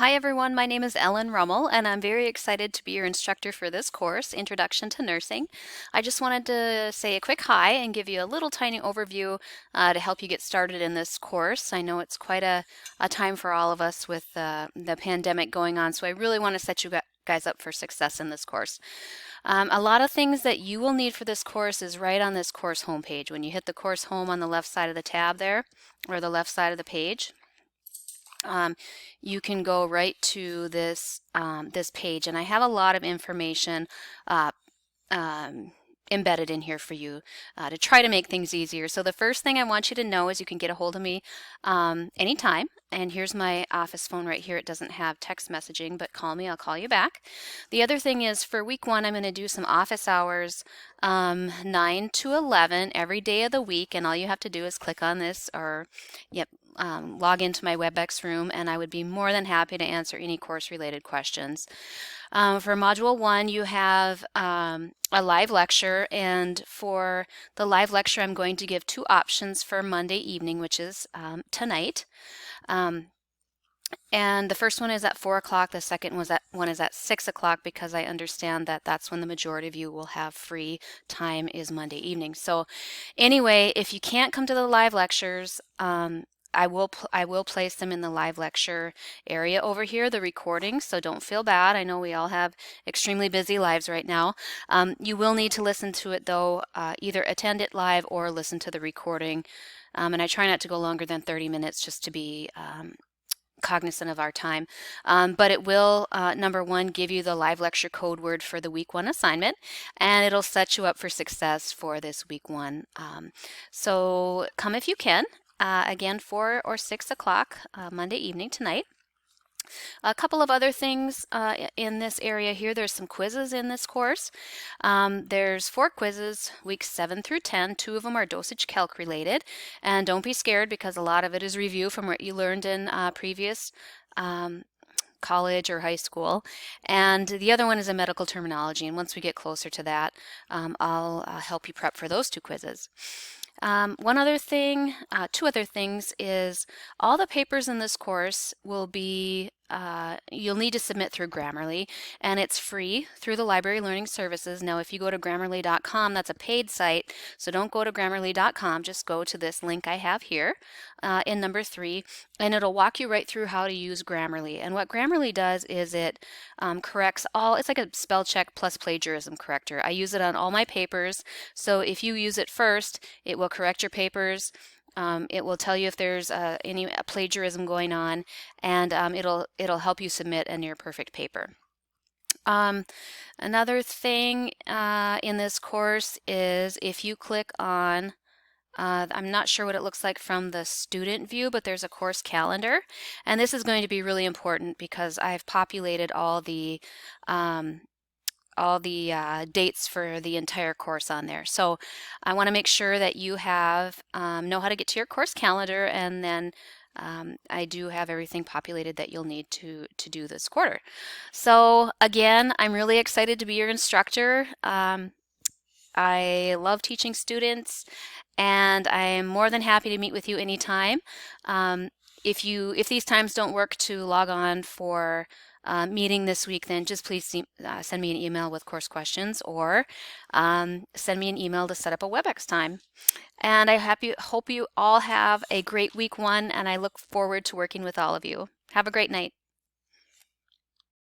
Hi everyone, my name is Ellen Rummel and I'm very excited to be your instructor for this course, Introduction to Nursing. I just wanted to say a quick hi and give you a little tiny overview to help you get started in this course. I know it's quite a time for all of us with the pandemic going on, so I really want to set you guys up for success in this course. A lot of things that you will need for this course is right on this course homepage. When you hit the course home on the left side of the tab there, or the left side of the page, um, you can go right to this page, and I have a lot of information uh, um, embedded in here for you to try to make things easier. So the first thing I want you to know is you can get a hold of me anytime. And here's my office phone right here. It doesn't have text messaging, but call me, I'll call you back. The other thing is for week one, I'm going to do some office hours 9 to 11 every day of the week. And all you have to do is click on this or, yep, log into my WebEx room, and I would be more than happy to answer any course related questions. For Module 1, you have a live lecture, and for the live lecture, I'm going to give two options for Monday evening, which is tonight. And the first one is at 4 o'clock. The second one is at 6 o'clock because I understand that that's when the majority of you will have free time is Monday evening. So anyway, if you can't come to the live lectures, I will place them in the live lecture area over here, the recordings, so don't feel bad. I know we all have extremely busy lives right now. You will need to listen to it though, either attend it live or listen to the recording. And I try not to go longer than 30 minutes just to be cognizant of our time. But it will, number one, give you the live lecture code word for the week one assignment, and it'll set you up for success for this week one. So come if you can. Again, 4 or 6 o'clock Monday evening tonight. A couple of other things in this area here. There's some quizzes in this course. There's 4 quizzes, weeks 7 through 10. 2 of them are dosage calc related. And don't be scared because a lot of it is review from what you learned in previous college or high school. And the other one is a medical terminology. And once we get closer to that, I'll help you prep for those 2 quizzes. One other thing, 2 other things is all the papers in this course will be, you'll need to submit through Grammarly, and it's free through the Library Learning Services. Now, if you go to Grammarly.com, that's a paid site, so don't go to Grammarly.com, just go to this link I have here in number 3, and it'll walk you right through how to use Grammarly. And what Grammarly does is it corrects it's like a spell check plus plagiarism corrector. I use it on all my papers, so if you use it first, it will correct your papers. It will tell you if there's any plagiarism going on, and it'll help you submit a near perfect paper. Another thing in this course is if you click on I'm not sure what it looks like from the student view, but there's a course calendar, and this is going to be really important because I've populated all the dates for the entire course on there. So I want to make sure that you have know how to get to your course calendar, and then I do have everything populated that you'll need to do this quarter. So again, I'm really excited to be your instructor. I love teaching students, and I'm more than happy to meet with you anytime. If these times don't work to log on for meeting this week, then just please send me an email with course questions, or send me an email to set up a WebEx time. And I hope you all have a great week one, and I look forward to working with all of you. Have a great night.